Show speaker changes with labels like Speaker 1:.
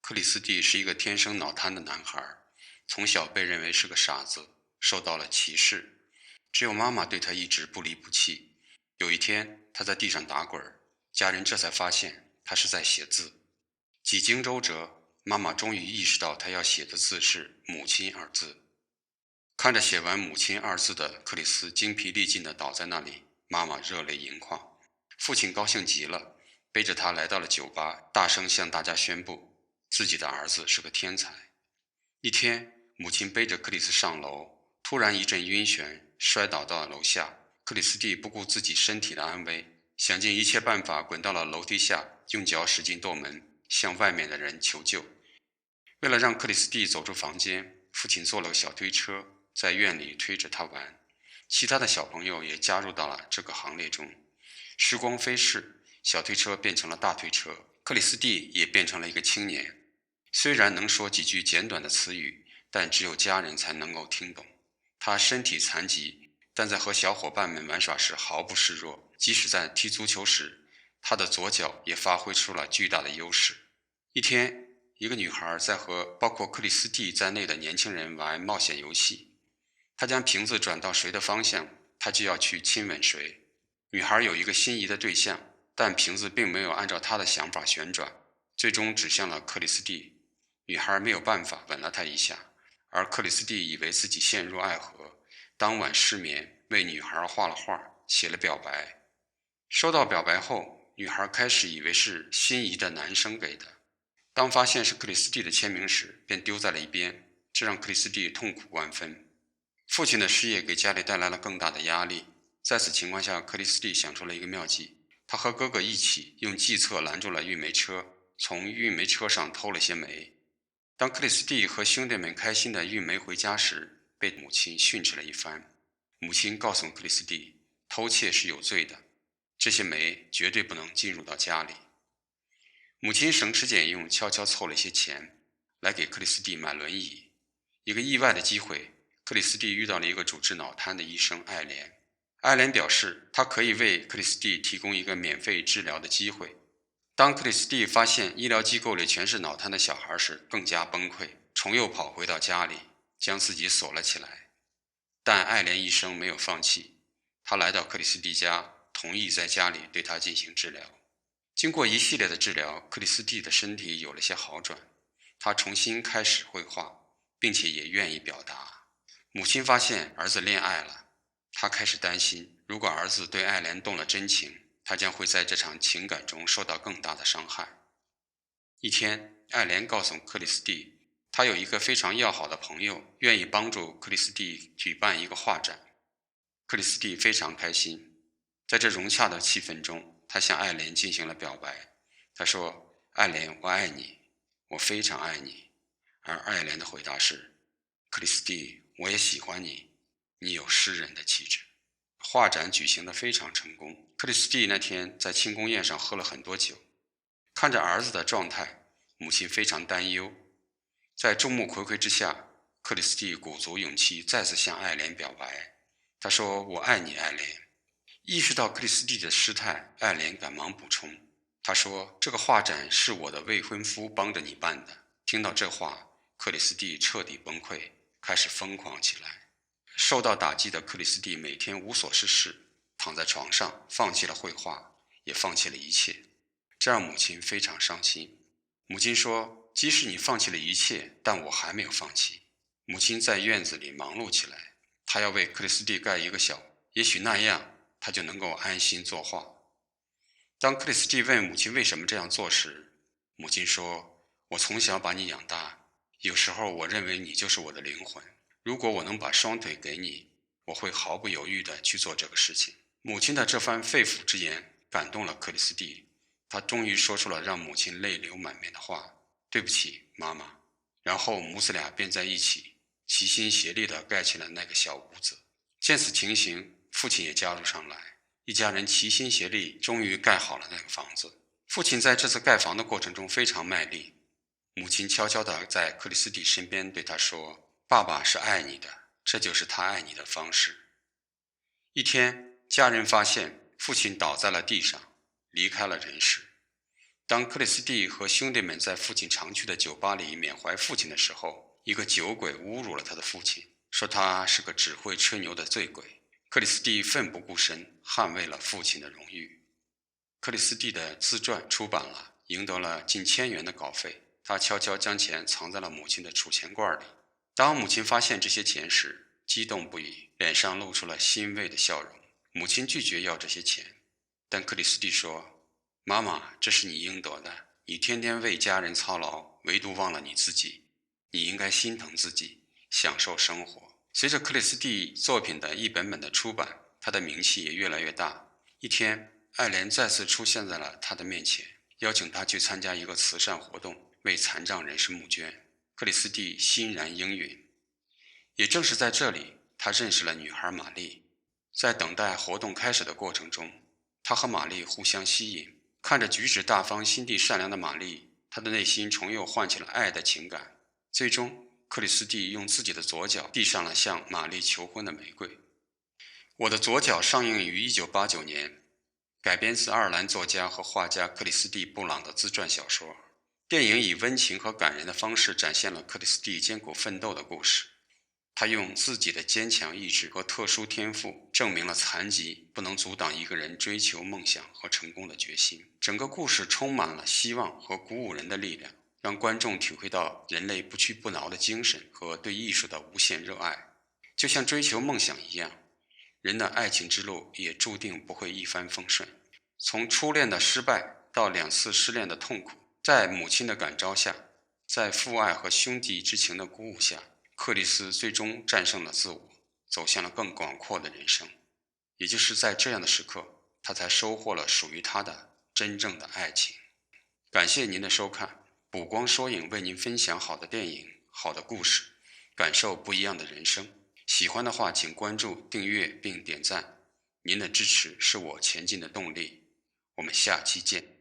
Speaker 1: 克里斯蒂是一个天生脑瘫的男孩，从小被认为是个傻子，受到了歧视。只有妈妈对他一直不离不弃。有一天，他在地上打滚，家人这才发现他是在写字。几经周折，妈妈终于意识到他要写的字是"母亲"二字。看着写完"母亲"二字的克里斯精疲力尽地倒在那里，妈妈热泪盈眶。父亲高兴极了，背着他来到了酒吧，大声向大家宣布自己的儿子是个天才。一天，母亲背着克里斯上楼，突然一阵晕眩，摔倒到了楼下。克里斯蒂不顾自己身体的安危，想尽一切办法滚到了楼梯下，用脚使劲跺门，向外面的人求救。为了让克里斯蒂走出房间，父亲坐了个小推车，在院里推着他玩。其他的小朋友也加入到了这个行列中。时光飞逝，小推车变成了大推车，克里斯蒂也变成了一个青年。虽然能说几句简短的词语，但只有家人才能够听懂。他身体残疾，但在和小伙伴们玩耍时毫不示弱，即使在踢足球时，他的左脚也发挥出了巨大的优势。一天，一个女孩在和包括克里斯蒂在内的年轻人玩冒险游戏。她将瓶子转到谁的方向，她就要去亲吻谁。女孩有一个心仪的对象，但瓶子并没有按照她的想法旋转，最终指向了克里斯蒂。女孩没有办法吻了他一下，而克里斯蒂以为自己陷入爱河，当晚失眠，为女孩画了画，写了表白。收到表白后，女孩开始以为是心仪的男生给的，当发现是克里斯蒂的签名时，便丢在了一边，这让克里斯蒂痛苦万分。父亲的失业给家里带来了更大的压力，在此情况下，克里斯蒂想出了一个妙计，他和哥哥一起用计策拦住了运煤车，从运煤车上偷了些煤。当克里斯蒂和兄弟们开心地运煤回家时，被母亲训斥了一番。母亲告诉克里斯蒂，偷窃是有罪的，这些煤绝对不能进入到家里。母亲省吃俭用，悄悄凑了一些钱，来给克里斯蒂买轮椅。一个意外的机会，克里斯蒂遇到了一个主治脑瘫的医生艾莲。艾莲表示，他可以为克里斯蒂提供一个免费治疗的机会。当克里斯蒂发现医疗机构里全是脑瘫的小孩时，更加崩溃，重又跑回到家里，将自己锁了起来。但艾莲医生没有放弃，他来到克里斯蒂家，同意在家里对他进行治疗。经过一系列的治疗，克里斯蒂的身体有了些好转，他重新开始绘画，并且也愿意表达。母亲发现儿子恋爱了，她开始担心，如果儿子对艾莲动了真情，他将会在这场情感中受到更大的伤害。一天，艾莲告诉克里斯蒂，他有一个非常要好的朋友，愿意帮助克里斯蒂举办一个画展。克里斯蒂非常开心，在这融洽的气氛中，他向艾莲进行了表白。他说：艾莲，我爱你，我非常爱你。而艾莲的回答是：克里斯蒂，我也喜欢你，你有诗人的气质。画展举行得非常成功，克里斯蒂那天在庆功宴上喝了很多酒。看着儿子的状态，母亲非常担忧。在众目睽睽之下，克里斯蒂鼓足勇气再次向艾莲表白。他说：我爱你，艾莲。意识到克里斯蒂的失态，艾莲赶忙补充，他说：这个画展是我的未婚夫帮着你办的。听到这话，克里斯蒂彻底崩溃，开始疯狂起来。受到打击的克里斯蒂每天无所事事，躺在床上，放弃了绘画，也放弃了一切，这让母亲非常伤心。母亲说：即使你放弃了一切，但我还没有放弃。母亲在院子里忙碌起来，她要为克里斯蒂盖一个小屋，也许那样他就能够安心作画。当克里斯蒂问母亲为什么这样做时，母亲说：我从小把你养大，有时候我认为你就是我的灵魂，如果我能把双腿给你，我会毫不犹豫地去做这个事情。母亲的这番肺腑之言感动了克里斯蒂，他终于说出了让母亲泪流满面的话：对不起，妈妈。然后母子俩便在一起齐心协力地盖起了那个小屋子。见此情形，父亲也加入上来，一家人齐心协力，终于盖好了那个房子。父亲在这次盖房的过程中非常卖力，母亲悄悄地在克里斯蒂身边对他说：爸爸是爱你的，这就是他爱你的方式。一天，家人发现父亲倒在了地上，离开了人世。当克里斯蒂和兄弟们在父亲常去的酒吧里缅怀父亲的时候，一个酒鬼侮辱了他的父亲，说他是个只会吹牛的醉鬼。克里斯蒂奋不顾身，捍卫了父亲的荣誉。克里斯蒂的自传出版了，赢得了近1000元的稿费。他悄悄将钱藏在了母亲的储钱罐里。当母亲发现这些钱时，激动不已，脸上露出了欣慰的笑容。母亲拒绝要这些钱，但克里斯蒂说：“妈妈，这是你应得的。你天天为家人操劳，唯独忘了你自己。你应该心疼自己，享受生活。”随着克里斯蒂作品的一本本的出版，他的名气也越来越大。一天，艾莲再次出现在了他的面前，邀请他去参加一个慈善活动，为残障人士募捐。克里斯蒂欣然应允。也正是在这里，他认识了女孩玛丽。在等待活动开始的过程中，他和玛丽互相吸引。看着举止大方、心地善良的玛丽，他的内心重又唤起了爱的情感。最终，克里斯蒂用自己的左脚递上了向玛丽求婚的玫瑰。我的左脚上映于1989年，改编自爱尔兰作家和画家克里斯蒂·布朗的自传小说。电影以温情和感人的方式展现了克里斯蒂艰苦奋斗的故事。他用自己的坚强意志和特殊天赋，证明了残疾不能阻挡一个人追求梦想和成功的决心。整个故事充满了希望和鼓舞人的力量，让观众体会到人类不屈不挠的精神和对艺术的无限热爱。就像追求梦想一样，人的爱情之路也注定不会一帆风顺。从初恋的失败到2次失恋的痛苦，在母亲的感召下，在父爱和兄弟之情的鼓舞下，克里斯最终战胜了自我，走向了更广阔的人生。也就是在这样的时刻，他才收获了属于他的真正的爱情。感谢您的收看，补光说影为您分享好的电影、好的故事，感受不一样的人生。喜欢的话请关注、订阅并点赞，您的支持是我前进的动力。我们下期见。